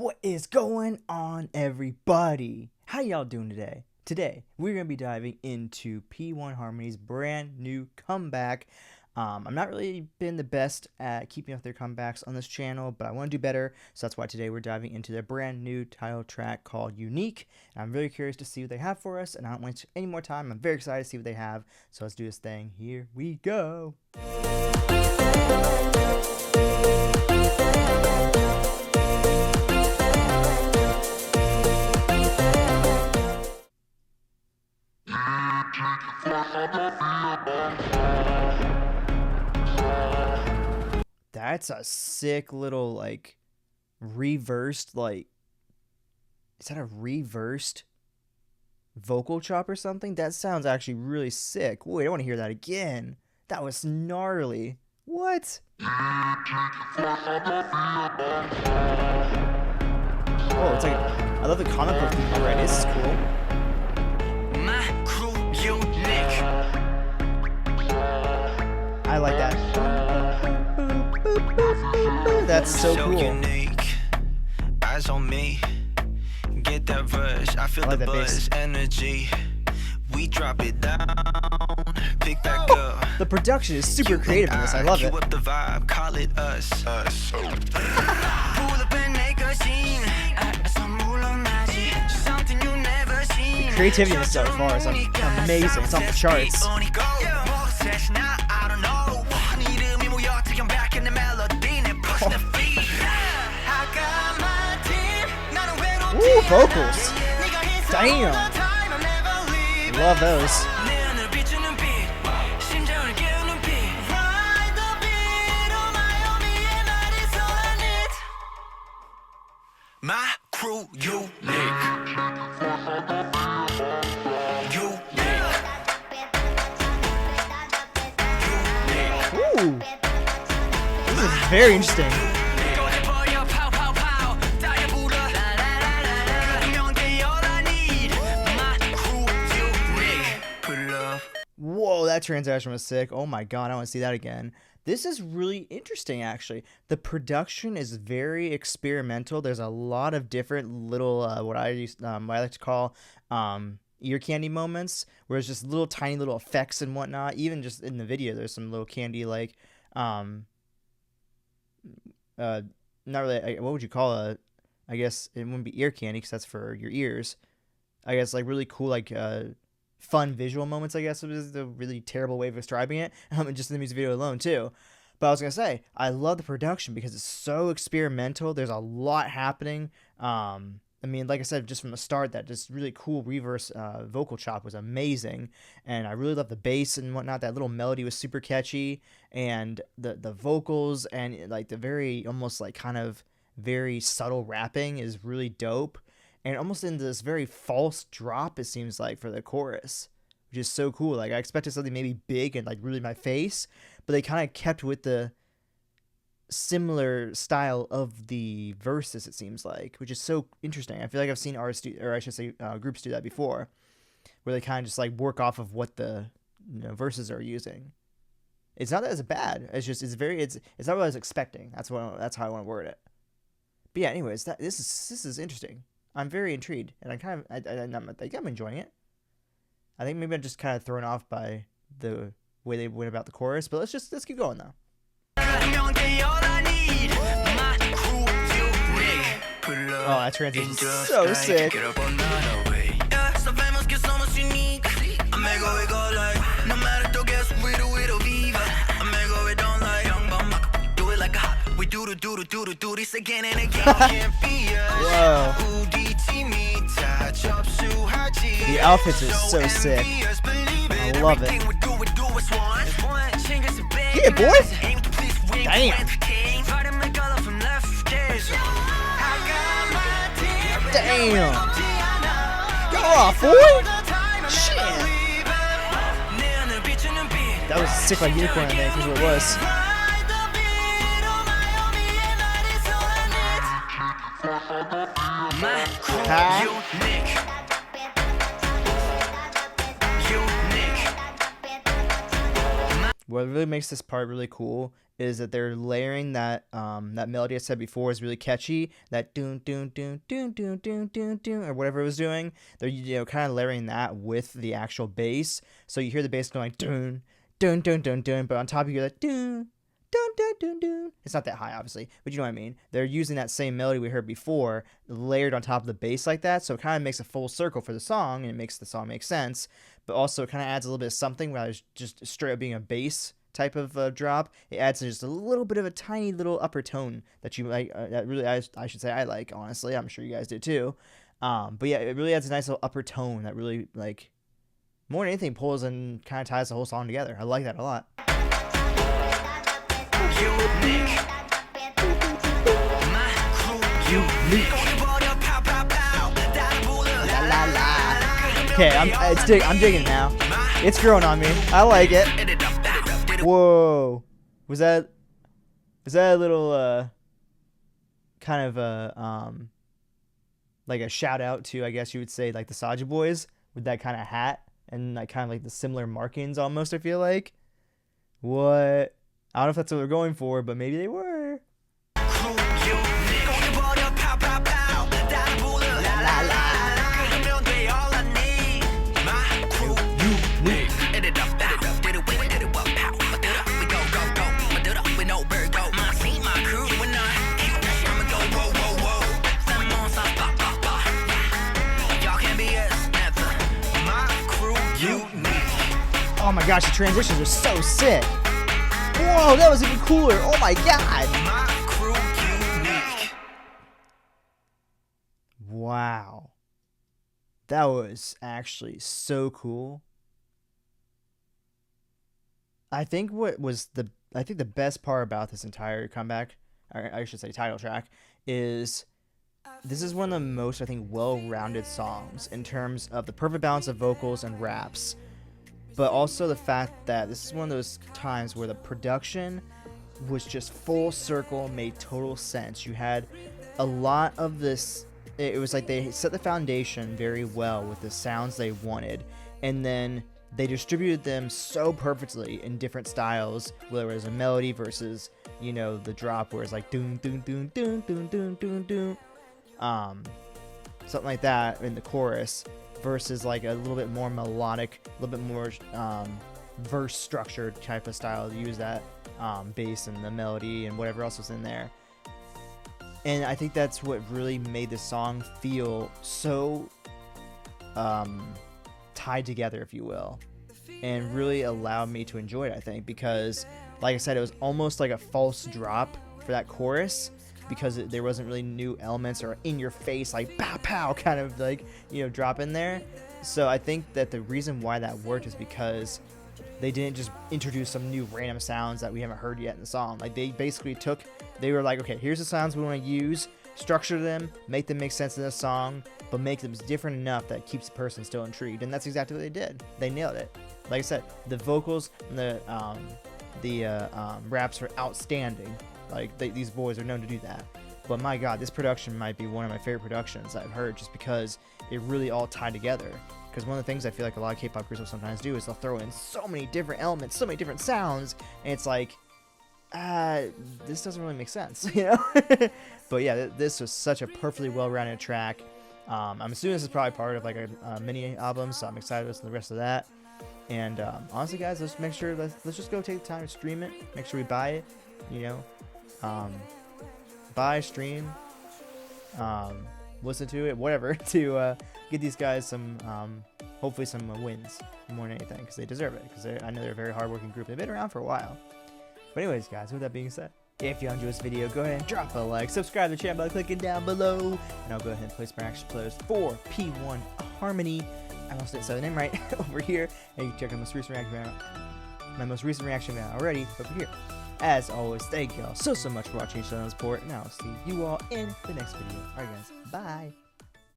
What is going on, everybody? How y'all doing today? Today, we're going to be diving into P1Harmony's brand new comeback. I'm not really been the best at keeping up their comebacks on this channel, but I want to do better, so that's why today we're diving into their brand new title track called Unique. And I'm very curious to see what they have for us, and I don't waste any more time. I'm very excited to see what they have, so let's do this thing. Here we go. That's a sick little, like, reversed, like, is that a reversed vocal chop or something? That sounds actually really sick. Wait, I want to hear that again. That was gnarly. What? Oh, it's like, I love the comic book theme already. This is cool. I like that. That's so cool. Unique. Eyes on me. Get that rush. I feel the buzz energy. We drop it down. Pick back up. The production is super creative in this. I love it. Up the vibe. Call it us. The creativity in this so far is amazing. It's off the charts. Ooh, vocals. Damn. Love those. My crew, unique. Ooh. This is very interesting. Whoa, that transaction was sick. Oh my god, I want to see that again. This is really interesting, actually. The production is very experimental. There's a lot of different little, what I like to call ear candy moments, where it's just little tiny little effects and whatnot. Even just in the video, there's some little candy, like, not really, what would you call it? I guess it wouldn't be ear candy, because that's for your ears. I guess, like, really cool, like, fun visual moments, I guess is the really terrible way of describing it, and just in the music video alone too. But I was gonna say, I love the production because it's so experimental. There's a lot happening. I mean, like I said, just from the start, that just really cool reverse vocal chop was amazing, and I really love the bass and whatnot. That little melody was super catchy, and the vocals and like the very almost like kind of very subtle rapping is really dope. And almost in this very false drop, it seems like, for the chorus, which is so cool. Like, I expected something maybe big and, like, really in my face, but they kind of kept with the similar style of the verses, it seems like, which is so interesting. I feel like I've seen artists do, or I should say groups do that before, where they kind of just, like, work off of what the verses are using. It's not that it's bad. It's just, it's not what I was expecting. That's how I want to word it. But yeah, anyways, this is interesting. I'm very intrigued, and I think I'm enjoying it. I think maybe I'm just kind of thrown off by the way they went about the chorus, but let's keep going though. Oh, that transition is so sick. Whoa. The outfits are so sick. I love it. Yeah, boy. Damn. Damn. Go off, boy. Shit. That was sick, like unicorn, I think, is what it was. What really makes this part really cool is that they're layering that that melody I said before is really catchy. That doon doon doon doon doon doon doon doon or whatever it was doing. They're kind of layering that with the actual bass. So you hear the bass going like doon doon doon doon doon, but on top you hear that doon doon doon doon doon. It's not that high, obviously, but you know what I mean. They're using that same melody we heard before, layered on top of the bass like that. So it kind of makes a full circle for the song, and it makes the song make sense. But also it kind of adds a little bit of something rather than just straight up being a bass type of drop. It adds just a little bit of a tiny little upper tone that you like. That really, I should say, I like. Honestly, I'm sure you guys do too. But yeah, it really adds a nice little upper tone that really, like, more than anything, pulls and kind of ties the whole song together. I like that a lot. La, la, la. Okay, I'm digging it now. It's growing on me. I like it. Whoa, is that a little kind of a like a shout out to, I guess you would say, like the Saja Boys with that kind of hat and like kind of like the similar markings almost, I feel like. What? I don't know if that's what they're going for, but maybe they were. Oh my gosh, the transitions are so sick. Whoa, that was even cooler. Oh my god. Wow. That was actually so cool. I think the best part about this entire comeback, or I should say title track, is this is one of the most, I think, well-rounded songs in terms of the perfect balance of vocals and raps. But also the fact that this is one of those times where the production was just full circle, made total sense. You had a lot of this. It was like they set the foundation very well with the sounds they wanted, and then they distributed them so perfectly in different styles, whether it was a melody versus, you know, the drop where it's like doon doon doon doon doon doon doon doon, something like that in the chorus, versus like a little bit more melodic, a little bit more verse structured type of style to use that bass and the melody and whatever else was in there. And I think that's what really made the song feel so tied together, if you will, and really allowed me to enjoy it, I think, because like I said, it was almost like a false drop for that chorus, because there wasn't really new elements or in your face like pow pow kind of like, you know, drop in there. So I think that the reason why that worked is because they didn't just introduce some new random sounds that we haven't heard yet in the song. Like they basically they were like, okay, here's the sounds we want to use, structure them, make them make sense in the song, but make them different enough that keeps the person still intrigued. And that's exactly what they did. They nailed it. Like I said, the vocals and the raps are outstanding. Like these boys are known to do that. But my god, this production might be one of my favorite productions I've heard, just because it really all tied together. Because one of the things I feel like a lot of K-pop groups will sometimes do is they'll throw in so many different elements, so many different sounds, and it's like, this doesn't really make sense, you know? But yeah, this was such a perfectly well-rounded track. I'm assuming this is probably part of like a mini album, so I'm excited to listen to the rest of that. And honestly, guys, let's make sure let's just go take the time to stream it. Make sure we buy it, you know. Buy, stream, listen to it, whatever, to get these guys some, hopefully some wins more than anything, because they deserve it, because I know they're a very hardworking group. They've been around for a while. But anyways, guys, with that being said, if you enjoyed this video, go ahead and drop a like, subscribe to the channel by clicking down below, and I'll go ahead and place my action playlist for P1Harmony. I almost didn't say the name right over here, and you can check out my most recent reaction video already over here. As always, thank y'all so much for watching, showing support, and I'll see you all in the next video. Alright guys, bye!